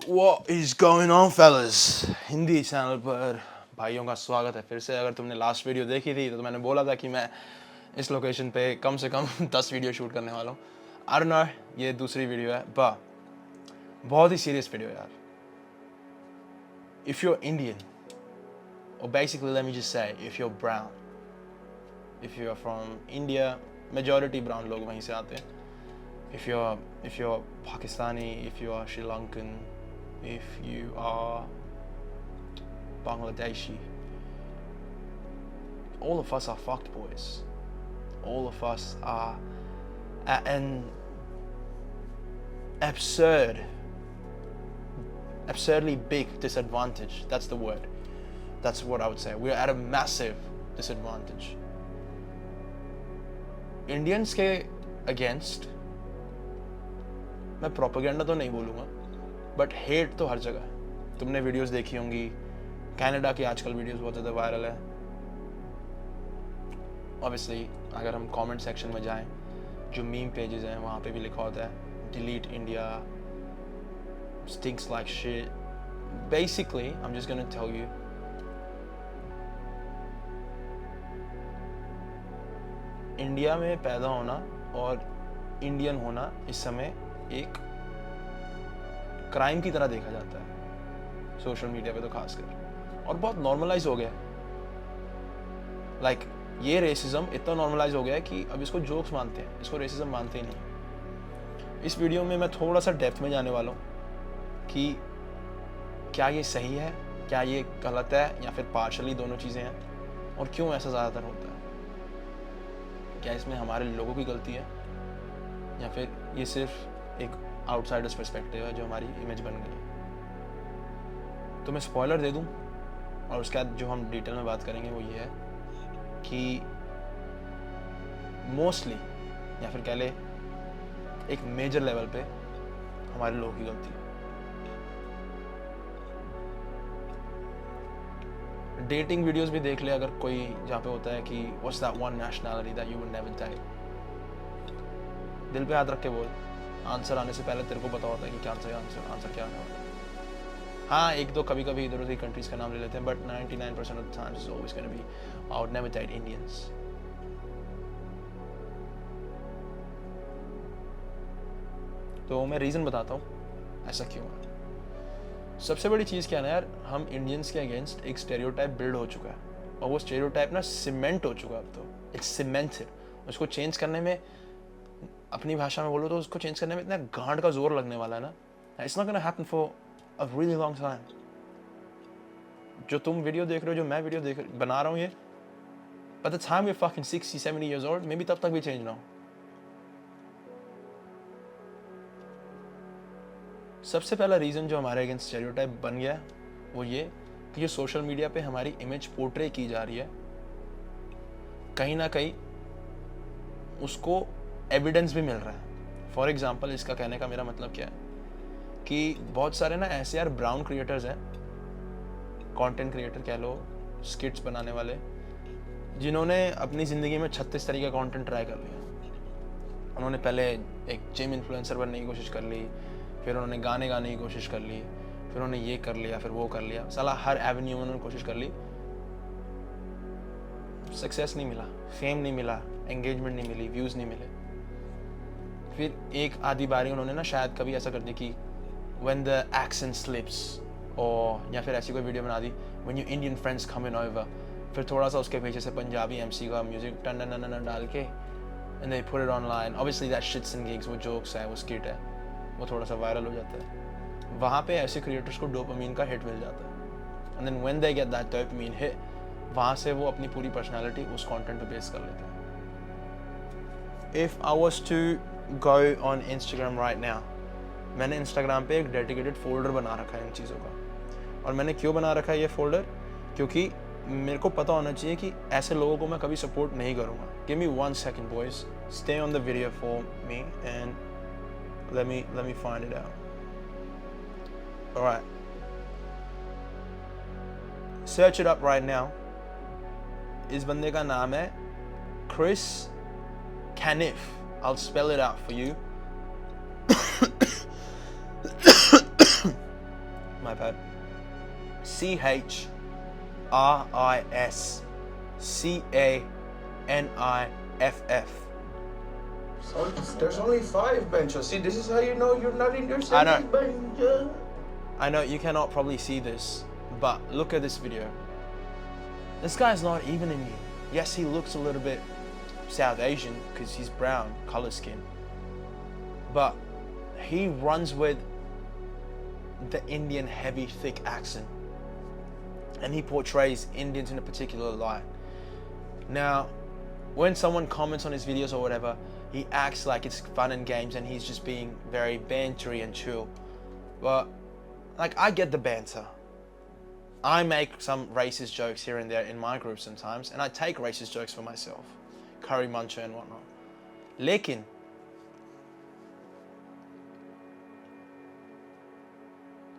What is going on fellas? Hindi channel पर भाइयों का स्वागत है फिर से। अगर तुमने लास्ट वीडियो देखी थी तो मैंने बोला था कि मैं इस लोकेशन पे कम से कम 10 वीडियो शूट करने वाला हूँ। I don't know, ये दूसरी वीडियो है but बहुत ही सीरियस वीडियो है यार। If you're Indian, or basically let me just say if you're brown, if you're from India, majority brown लोग वहीं से आते हैं। If you're Pakistani, if you are Sri Lankan, if you are Bangladeshi, all of us are fucked boys. All of us are at an absurdly big disadvantage. That's the word. That's what I would say. We're at a massive disadvantage. Indians के against मैं propaganda तो नहीं बोलूँगा but hate तो हर जगह है। तुमने videos देखी होंगी, कनाडा की आजकल वीडियोस बहुत ज़्यादा वायरल है। ऑब्वियसली अगर हम कमेंट सेक्शन में जाएं, जो मीम पेजेस हैं वहाँ पे भी लिखा होता है delete India, stinks like shit. Basically I am just gonna tell you, India में पैदा होना और इंडियन होना इस समय एक क्राइम की तरह देखा जाता है सोशल मीडिया पे तो खासकर, और बहुत नॉर्मलाइज हो गया है। लाइक ये रेसिज्म इतना नॉर्मलाइज हो गया है कि अब इसको जोक्स मानते हैं, इसको रेसिज्म मानते ही नहीं। इस वीडियो में मैं थोड़ा सा डेप्थ में जाने वाला हूँ कि क्या ये सही है, क्या ये गलत है, या फिर पार्शली दोनों चीज़ें हैं, और क्यों ऐसा ज़्यादातर होता है। क्या इसमें हमारे लोगों की गलती है या फिर ये सिर्फ एक आउटसाइडर्स पर्सपेक्टिव है जो हमारी इमेज बन गई है। तो मैं स्पॉइलर दे दूं और उसके बाद जो हम डिटेल में बात करेंगे वो ये है कि मोस्टली या फिर कह ले एक मेजर लेवल पे हमारे लोगों की गलती है। डेटिंग वीडियोस भी देख ले अगर कोई, जहाँ पे होता है कि what's that one nationality that you would never date. दिल पे हाथ रख के बोल, आंसर आने से पहले तेरे को पता होता है कि क्या आंसर क्या होगा। हाँ, एक दो कभी कभी इधर उधर कंट्रीज का नाम ले लेते हैं but 99% of the times is always gonna be I would never date Indians. तो मैं रीजन बताता हूँ ऐसा क्यों है। सबसे बड़ी चीज़ क्या है ना यार, हम इंडियंस के अगेंस्ट एक स्टेरियोटाइप बिल्ड हो चुका है और वो स्टेरियोटाइप ना सीमेंट हो चुका है। अब तो इट्स सीमेंटेड। उसको चेंज करने में, अपनी भाषा में बोलो तो उसको चेंज करने में इतना गांड का जोर लगने वाला है ना, it's not gonna happen for a really long time. जो तुम वीडियो देख रहे हो, जो मैं वीडियो बना रहा हूँ, ये by the time we fucking 60-70 years old, maybe तब तक भी चेंज ना हो। सबसे पहला रीज़न जो हमारे अगेंस्ट स्टेरियोटाइप बन गया वो ये कि जो सोशल मीडिया पे हमारी इमेज पोर्ट्रे की जा रही है, कहीं ना कहीं उसको एविडेंस भी मिल रहा है। फॉर एग्जाम्पल, इसका कहने का मेरा मतलब क्या है कि बहुत सारे ना ऐसे यार ब्राउन क्रिएटर्स हैं, कंटेंट क्रिएटर कह लो, स्किट्स बनाने वाले, जिन्होंने अपनी ज़िंदगी में 36 तरीके का कंटेंट ट्राई कर लिया। उन्होंने पहले एक जिम इन्फ्लुएंसर बनने की कोशिश कर ली, फिर उन्होंने गाने गाने की कोशिश कर ली, फिर उन्होंने ये कर लिया, फिर वो कर लिया। साला हर एवेन्यू में उन्होंने कोशिश कर ली, सक्सेस नहीं मिला, फेम नहीं मिला, एंगेजमेंट नहीं मिली, व्यूज़ नहीं मिले। फिर एक आधी बारी उन्होंने ना शायद कभी ऐसा कर दी कि when the accent slips, और या फिर ऐसी कोई वीडियो बना दी when your Indian friends coming over, फिर थोड़ा सा उसके पीछे से पंजाबी MC का म्यूजिक टन टन टन डाल के and they put it online. Obviously that shits and gigs, वो जोक्स है, वो स्किट है, वो थोड़ा सा वायरल हो जाता है। वहाँ पे ऐसे क्रिएटर्स को डोपामीन का हिट मिल जाता है and then when they get that dopamine hit, वहाँ से वो अपनी पूरी पर्सनालिटी उस कंटेंट पे बेस कर लेते हैं। If I was to go on Instagram right now, मैंने Instagram पे एक डेडिकेटेड फोल्डर बना रखा है इन चीज़ों का। और मैंने क्यों बना रखा है ये फोल्डर? क्योंकि मेरे को पता होना चाहिए कि ऐसे लोगों को मैं कभी सपोर्ट नहीं करूँगा। Give me 1 second boys, stay on the video for me and let me find it out. Alright, search it up right now. इस बंदे का नाम है Chris Caniff. I'll spell it out for you. iPad. CHRISCANIFF. So there's only 5 benches. See, this is how you know you're not in your I know. second bench. I know you cannot probably see this, but look at this video. This guy's not even Indian. Yes, he looks a little bit South Asian because he's brown, color skin. But he runs with the Indian heavy, thick accent. And he portrays Indians in a particular light. Now, when someone comments on his videos or whatever, he acts like it's fun and games and he's just being very bantery and chill. But, like, I get the banter. I make some racist jokes here and there in my group sometimes, and I take racist jokes for myself. Curry muncher and whatnot. Lekin,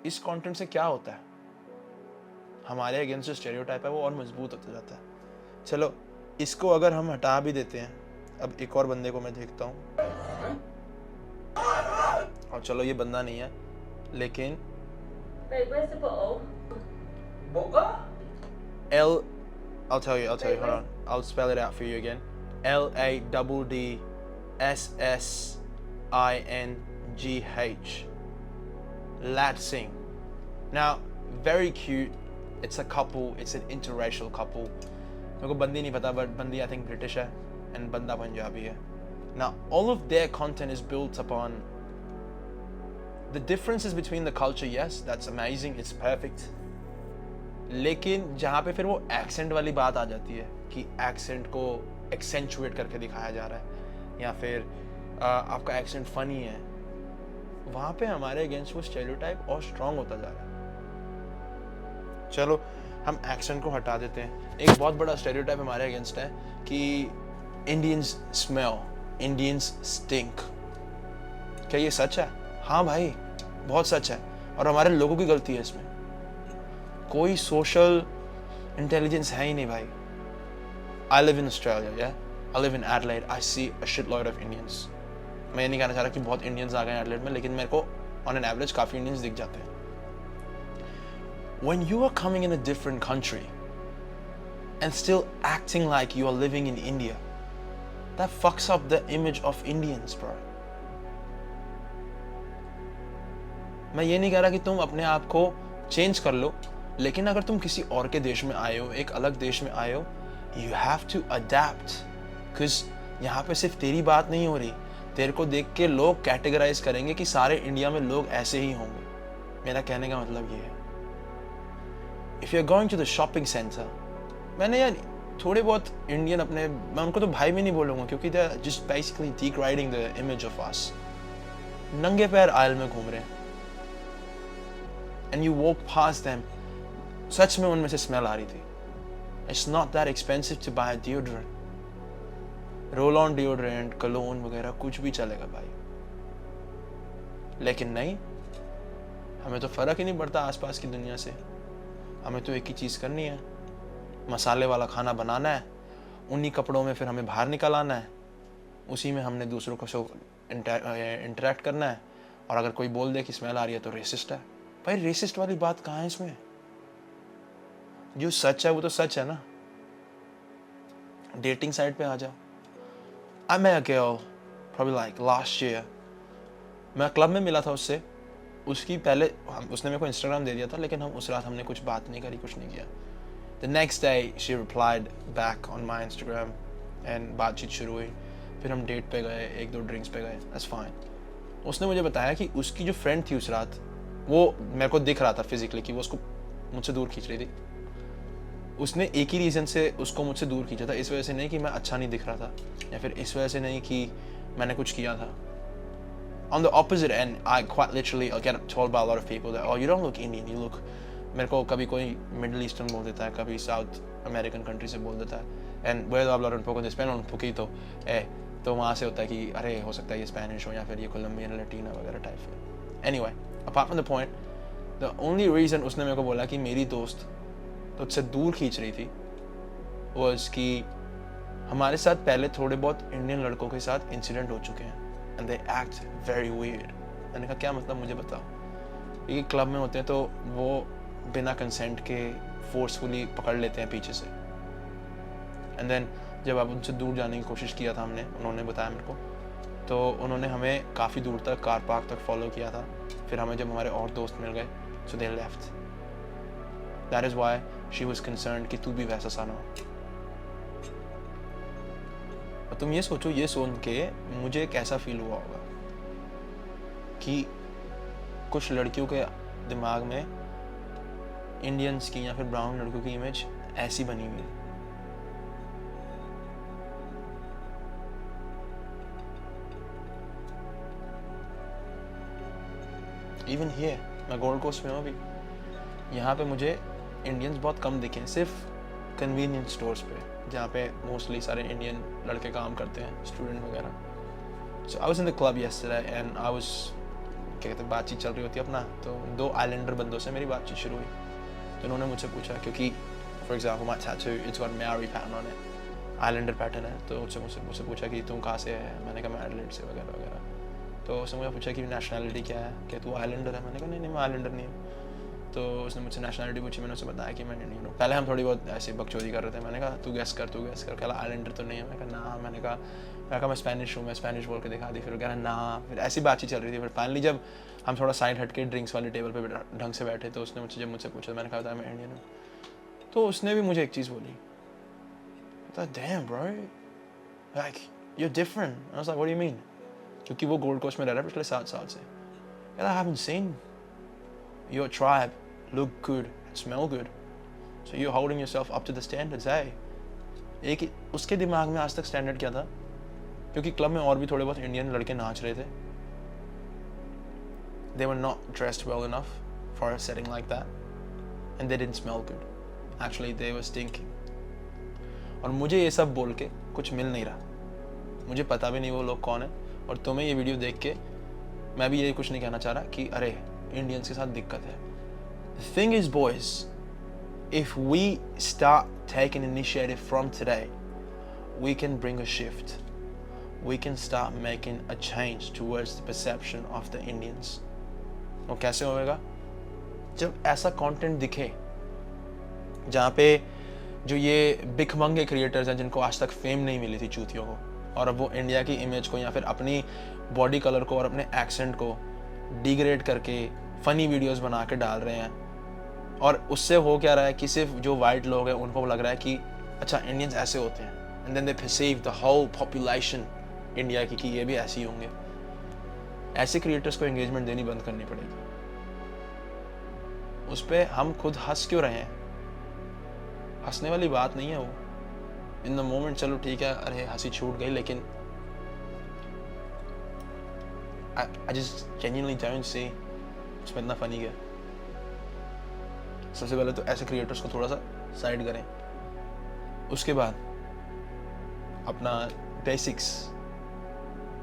इस content से क्या होता है? हमारे against जो stereotype है वो और मजबूत होता जाता है. चलो, इसको अगर हम हटा भी देते हैं, अब एक और बंदे को मैं देखता हूँ. और चलो ये बंदा नहीं है, लेकिन Wait, where's the bottle? Boga? I'll tell you, hold on. I'll spell it out for you again. LADDSSINGH. Lad Singh. Now, very cute. It's a couple, it's an interracial couple. मेरे को बंदी नहीं पता, but बंदी I think British है and बंदा पंजाबी है. Now, all of their content is built upon the differences between the culture. Yes, that's amazing, it's perfect. लेकिन जहाँ पे फिर वो एक्सेंट वाली बात आ जाती है कि एक्सेंट को एक्सेंचुएट करके दिखाया जा रहा है या फिर आपका एक्सेंट फनी है, वहाँ पे हमारे अगेंस्ट वो स्टेरियोटाइप और स्ट्रॉन्ग होता जा रहा है. चलो हम एक्सेंट को हटा देते हैं. एक बहुत बड़ा स्टेरियोटाइप हमारे अगेंस्ट है कि इंडियंस स्मेल, इंडियंस स्टिंक. क्या ये सच है? हाँ भाई, बहुत सच है, और हमारे लोगों की गलती है इसमें. कोई सोशल इंटेलिजेंस है ही नहीं भाई. I live in Australia, yeah? I live in Adelaide. I see a shitload of Indians. मैं ये नहीं कहना चाह रहा कि बहुत इंडियंस आ गए एडलेड में, लेकिन मेरे को on an average काफ़ी इंडियंस दिख जाते हैं. When you are coming in a different country and still acting like you are living in India, that fucks up the image of Indians, bro. मैं ये नहीं कह रहा कि तुम अपने आप को चेंज कर लो, लेकिन अगर तुम किसी और के देश में आए हो, एक अलग देश में आए हो, you have to adapt. Because यहाँ पे सिर्फ तेरी बात नहीं हो रही, तेरे को देख के लोग कैटेगराइज करेंगे कि सारे इंडिया में लोग ऐसे ही होंगे. मेरा कहने का मतलब ये है. If you're going to the shopping center, मैंने यार थोड़े बहुत इंडियन अपने, मैं उनको तो भाई भी नहीं बोलूँगा क्योंकि they're just basically degrading the image of us. नंगे पैर आयल में घूम रहे हैं. And you walk past them. सच में उनमें से स्मेल आ रही थी. It's not that expensive to buy a deodorant. Roll on deodorant, clone वगैरह कुछ भी चलेगा भाई. लेकिन नहीं, हमें तो फर्क ही नहीं पड़ता आसपास की दुनिया से. हमें तो एक ही चीज़ करनी है, मसाले वाला खाना बनाना है, उन्हीं कपड़ों में फिर हमें बाहर निकल आना है, उसी में हमने दूसरों को इंटरेक्ट करना है. और अगर कोई बोल दे कि स्मेल आ रही है तो रेसिस्ट है. भाई रेसिस्ट वाली बात कहाँ है इसमें? जो सच है वो तो सच है ना. डेटिंग साइट पे आ जाओ. I met a girl probably like last year. मैं क्लब में मिला था उससे. उसकी पहले उसने मेरे को इंस्टाग्राम दे दिया था, लेकिन हम उस रात हमने कुछ बात नहीं करी, कुछ नहीं किया. The next day she replied back on my Instagram and बातचीत शुरू हुई. फिर हम डेट पे गए, 1-2 ड्रिंक्स पे गए. That's fine. उसने मुझे बताया कि उसकी जो फ्रेंड थी उस रात, वो मेरे को दिख रहा था फिजिकली कि वो उसको मुझसे दूर खींच रही थी. उसने एक ही रीज़न से उसको मुझसे दूर खींचा था, इस वजह से नहीं कि मैं अच्छा नहीं दिख रहा था, या फिर इस वजह से नहीं कि मैंने कुछ किया था. On the opposite end, I quite literally get told by a lot of people that, oh, you don't look Indian, you look. मेरे को कभी कोई मिडल ईस्टर्न बोल देता है, कभी साउथ अमेरिकन कंट्री से बोल देता है. And well hablar un poco de español un poquito, तो वहाँ से होता है कि अरे हो सकता है ये स्पेनिश हो या फिर ये कोलंबियन लैटिना वगैरह टाइप है. Anyway, apart from the point, the only reason उसने मेरे को बोला कि मेरी दोस्त तो उससे दूर खींच रही थी was कि हमारे साथ पहले थोड़े बहुत इंडियन लड़कों के साथ इंसिडेंट हो चुके हैं and they act very weird. मैंने कहा क्या मतलब, मुझे बताओ. क्योंकि क्लब में होते हैं तो वो बिना कंसेंट के फोर्सफुली पकड़ लेते हैं पीछे से। एंड देन जब अब उनसे दूर जाने की कोशिश किया था हमने, उन्होंने बताया मेरे को, तो उन्होंने हमें काफ़ी दूर तक कार पार्क तक फॉलो किया था। फिर हमें जब हमारे और दोस्त मिल गए, so they left. That is why she was concerned कि तू भी वैसा सा ना हो। और तुम ये सोचो, ये सुन के मुझे कैसा फील हुआ होगा कि कुछ लड़कियों के दिमाग में इंडियंस की या फिर ब्राउन लड़कियों की इमेज ऐसी बनी हुई है। इवन हियर, मैं गोल्ड कोस्ट में हूँ अभी, यहाँ पे मुझे इंडियंस बहुत कम दिखे, सिर्फ कन्वीनियंस स्टोर्स पे जहाँ पे मोस्टली सारे इंडियन लड़के काम करते हैं, स्टूडेंट वगैरह। So I was in the club yesterday and I was, क्या कहते हैं, बातचीत चल रही होती है अपना, तो 2 आइलैंडर बंदों से मेरी बातचीत शुरू हुई। तो उन्होंने मुझसे पूछा, क्योंकि for example my tattoo it's got Maori pattern on it, islander pattern है, तो उससे मुझसे पूछा कि तुम कहाँ से है। मैंने कहा मैं एडिलेड से वगैरह वगैरह। तो उसने मुझे पूछा कि नेशनैलिटी क्या है, क्या तू आइलैंडर है। मैंने कहा नहीं मैं आइलैंडर नहीं हूँ। तो उसने मुझसे नेशनैलिटी पूछी, मैंने उसे बताया कि मैं इंडियन हूँ। पहले हम थोड़ी बहुत ऐसे बकचोदी कर रहे थे। मैंने कहा तू गैस कर। कहला आइलैंडर तो नहीं है। मैं कहा ना। मैंने कहा मैं स्पेनिश हूँ, मैं स्पेनिश बोल के दिखा दी। फिर कह रहा ना। फिर ऐसी बातचीत चल रही थी। फिर फाइनली जब हम थोड़ा साइड हट के ड्रिंक्स वाली टेबल पर ढंग से बैठे, तो उसने मुझसे पूछा, मैंने कहा था मैं इंडियन हूँ। तो उसने भी मुझे एक चीज़ बोली, damn bro, like you are different. I was like what do you mean? क्योंकि वो गोल्ड कोस्ट में रह रहा है पिछले 7 साल से। I haven't seen your tribe look good and smell good, so you're holding yourself up to the standards, hey? एक उसके दिमाग में आज तक स्टैंडर्ड क्या था? क्योंकि क्लब में और भी थोड़े बहुत इंडियन लड़के नाच रहे थे। They were not dressed well enough for a setting like that, and they didn't smell good. Actually, they were stinking. और मुझे ये सब बोल के कुछ मिल नहीं रहा। मुझे पता भी नहीं वो लोग कौन है। और तुम्हें ये वीडियो देख के मैं भी ये कुछ नहीं कहना चाह रहा कि अरे इंडियंस के साथ दिक्कत है। The thing is, boys, if we start taking initiative from today, we can bring a shift. We can start making a change towards the perception of the Indians. और कैसे होएगा? जब ऐसा कंटेंट दिखे जहाँ पे जो ये भिखमंगे क्रिएटर्स हैं जिनको आज तक फेम नहीं मिली थी चूतियों को, और अब वो इंडिया की इमेज को या फिर अपनी बॉडी कलर को और अपने एक्सेंट को डिग्रेड करके फ़नी वीडियोस बना के डाल रहे हैं। और उससे हो क्या रहा है कि सिर्फ जो वाइट लोग हैं उनको लग रहा है कि अच्छा इंडियंस ऐसे होते हैं, and then they perceive the whole population India की कि ये भी ऐसे ही होंगे। ऐसे क्रिएटर्स को एंगेजमेंट देनी बंद करनी पड़ेगी। उस पर हम खुद हंस क्यों रहे हैं? हंसने वाली बात नहीं है वो। इन द मोमेंट चलो ठीक है, अरे हंसी छूट गई, लेकिन I just genuinely don't see उसमें इतना फनी क्या। सबसे पहले तो ऐसे क्रिएटर्स को थोड़ा सा साइड करें। उसके बाद अपना बेसिक्स,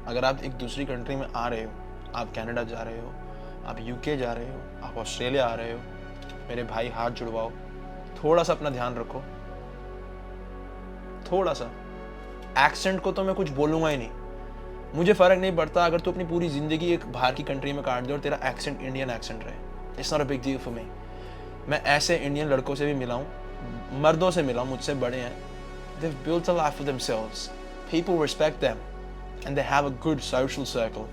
अगर आप एक दूसरी कंट्री में आ रहे हो, आप कनाडा जा रहे हो, आप यूके जा रहे हो, आप ऑस्ट्रेलिया आ रहे हो, मेरे भाई हाथ जुड़वाओ, थोड़ा सा अपना ध्यान रखो। थोड़ा सा एक्सेंट को तो मैं कुछ बोलूँगा ही नहीं, मुझे फ़र्क नहीं पड़ता अगर तू अपनी पूरी ज़िंदगी एक बाहर की कंट्री में काट दे और तेरा एक्सेंट इंडियन एक्सेंट रहे। It's not a big deal for me. मैं ऐसे इंडियन लड़कों से भी मिला हूँ, मर्दों से मिला हूँ, मुझसे बड़े हैं। They've built a life for themselves. People respect them and they have a good social circle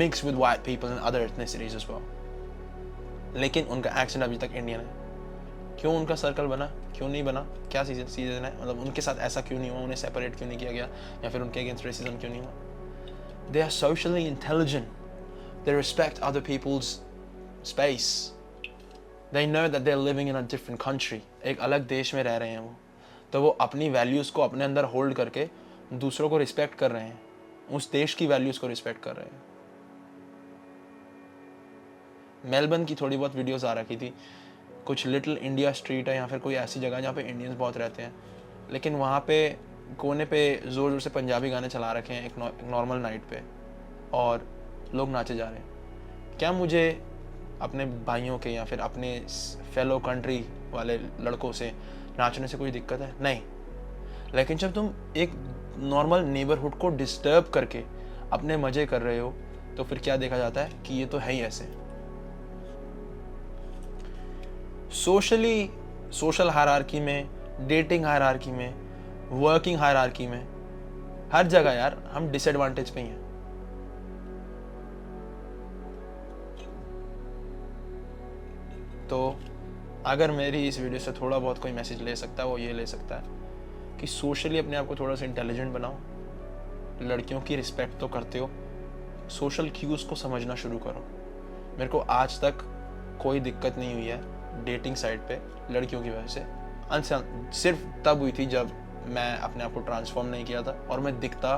mixed with white people and other ethnicities as well. लेकिन उनका एक्सेंट अभी तक इंडियन है। क्यों उनका सर्कल बना, क्यों नहीं बना, क्या सीजन है, मतलब उनके साथ ऐसा क्यों नहीं हुआ, उन्हें सेपरेट क्यों नहीं किया गया, या फिर उनके अगेंस्ट रेसिज्म क्यों नहीं हुआ? They are socially intelligent. They respect other people's space. They know that they're living in a different country. एक अलग देश में रह रहे हैं वो, तो वो अपनी वैल्यूज़ को अपने अंदर होल्ड करके दूसरों को रिस्पेक्ट कर रहे हैं, उस देश की वैल्यूज़ को रिस्पेक्ट कर रहे हैं। मेलबर्न की थोड़ी बहुत वीडियोस आ रखी थी, कुछ लिटिल इंडिया स्ट्रीट है या फिर कोई ऐसी जगह जहाँ पे इंडियंस बहुत रहते हैं, लेकिन वहाँ पे कोने पे ज़ोर ज़ोर से पंजाबी गाने चला रखे हैं एक नॉर्मल नाइट पे, और लोग नाचे जा रहे हैं। क्या मुझे अपने भाइयों के या फिर अपने फेलो कंट्री वाले लड़कों से नाचने से कोई दिक्कत है? नहीं। लेकिन जब तुम एक नॉर्मल नेबरहुड को डिस्टर्ब करके अपने मज़े कर रहे हो, तो फिर क्या देखा जाता है कि ये तो है ही ऐसे। सोशल हायरार्की में, डेटिंग हायरार्की में, वर्किंग हायरार्की में, हर जगह यार हम डिसएडवांटेज पे ही हैं। तो अगर मेरी इस वीडियो से थोड़ा बहुत कोई मैसेज ले सकता है वो ये ले सकता है कि सोशली अपने आप को थोड़ा सा इंटेलिजेंट बनाओ, लड़कियों की रिस्पेक्ट तो करते हो, सोशल क्यूज़ को समझना शुरू करो। मेरे को आज तक कोई दिक्कत नहीं हुई है डेटिंग साइट पे लड़कियों की वजह से, सिर्फ तब हुई थी जब मैं अपने आप को ट्रांसफॉर्म नहीं किया था और मैं दिखता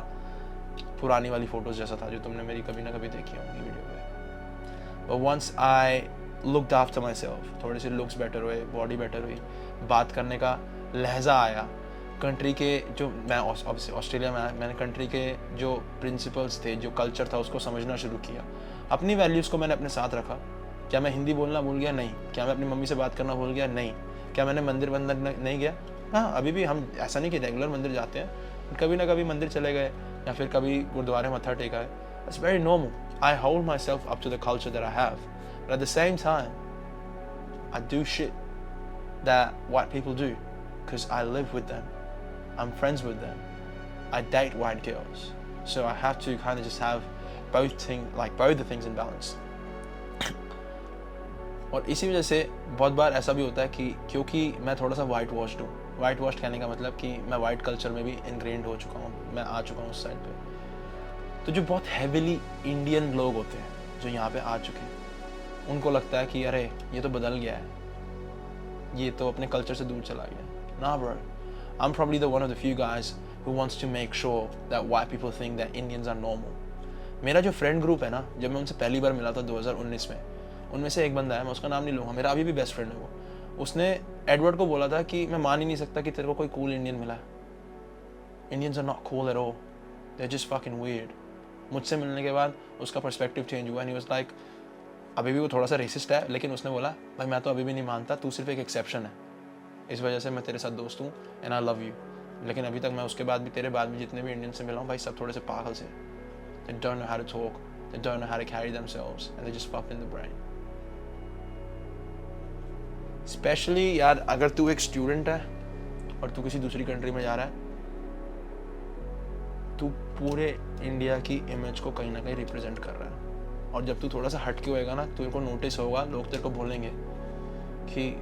पुरानी वाली फ़ोटोज़ जैसा था जो तुमने मेरी कभी ना कभी देखी होंगी वीडियो पे। But once I looked after myself, थोड़े से लुक्स बेटर हुए, बॉडी बेटर हुई, बात करने का लहजा आया, कंट्री के जो मैं ऑस्ट्रेलिया में आया, मैंने कंट्री के जो प्रिंसिपल्स थे, जो कल्चर था उसको समझना शुरू किया, अपनी वैल्यूज़ को मैंने अपने साथ रखा। क्या मैं हिंदी बोलना भूल गया? नहीं। क्या मैं अपनी मम्मी से बात करना भूल गया? नहीं। क्या मैंने मंदिर नहीं गया? हाँ, अभी भी हम ऐसा नहीं कि रेगुलर मंदिर जाते हैं, कभी ना कभी मंदिर चले गए या फिर कभी गुरुद्वारे मत्था टेका है। It's very normal. I hold myself up to the culture that I have, but at the same time I do shit that white people do because I live with them, I'm friends with them, I date white girls, so I have to kind of just have both the things in balance. और इसी वजह से बहुत बार ऐसा भी होता है कि क्योंकि मैं थोड़ा सा वाइट वॉश्ड हूँ, वाइट वॉश्ड कहने का मतलब कि मैं वाइट कल्चर में भी इनग्रेन्ड हो चुका हूँ, मैं आ चुका हूँ उस साइड पे। तो जो बहुत हैविली इंडियन लोग होते हैं जो यहाँ पे आ चुके हैं, उनको लगता है कि अरे ये तो बदल गया है, ये तो अपने कल्चर से दूर चला गया। ना bro, I'm probably the one of the few guys who wants to make sure that white people think that Indians are normal. मेरा जो फ्रेंड ग्रुप है ना, जब मैं उनसे पहली बार मिला था 2019 में, उनमें से एक बंदा है, मैं उसका नाम नहीं लूँगा, मेरा अभी भी बेस्ट फ्रेंड है वो। उसने एडवर्ड को बोला था कि मैं मान ही नहीं सकता कि तेरे को कोई कूल इंडियन मिला है। Indians are not cool at all. They're just fucking weird. मुझसे मिलने के बाद उसका पर्सपेक्टिव चेंज हुआ, and he was like, अभी भी वो थोड़ा सा रेसिस्ट है, लेकिन उसने बोला भाई मैं तो अभी भी नहीं मानता, तू सिर्फ एक एक्सेप्शन है, इस वजह से मैं तेरे साथ दोस्त हूँ एंड आई लव यू। लेकिन अभी तक मैं उसके बाद भी तेरे बाद में जितने भी इंडियन से मिला हूँ भाई सब थोड़े से पागल से, they don't know how to talk, they don't know how to carry themselves and they just fucked in the brain. Especially यार अगर तू एक स्टूडेंट है और तू किसी दूसरी कंट्री में जा रहा है, तू पूरे इंडिया की इमेज को कहीं ना कहीं रिप्रेजेंट कर रहा है, और जब तू थोड़ा सा हटके होएगा ना, तेरे को नोटिस होगा, लोग तेरे को बोलेंगे कि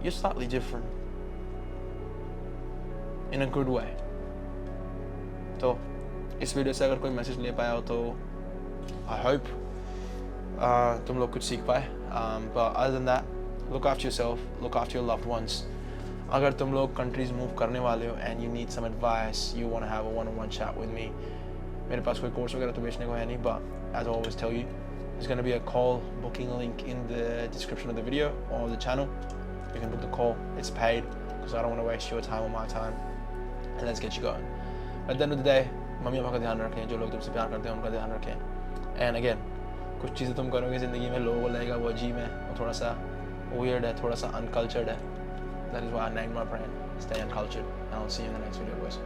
you're slightly different in a good way. तो इस वीडियो से अगर कोई मैसेज ले पाया हो तो I hope तुम लोग कुछ सीख पाए, but other than that, look after yourself, look after your loved ones. अगर तुम लोग कंट्रीज मूव करने वाले हो and you need some advice, you want to have a one-on-one chat with me, मेरे पास कोई कोर्स वगैरह तो बेचने को है नहीं, but as I always tell you, there's going to be a call booking link in the description of the video or the channel. You can book the call, it's paid, because I don't want to waste your time or my time, and let's get you going. At the end of the day, mummy papa का ध्यान रखें, जो लोग तुमसे प्यार करते हैं उनका ध्यान रखें। And again, कुछ चीज़ें तुम करोगे ज़िंदगी में, लोगों को लगेगा वो अजीब है, वो थोड़ा सा weird है, थोड़ा सा uncultured है। That is why I named my brand, Stay Uncultured, and I'll see you in the next video, boys.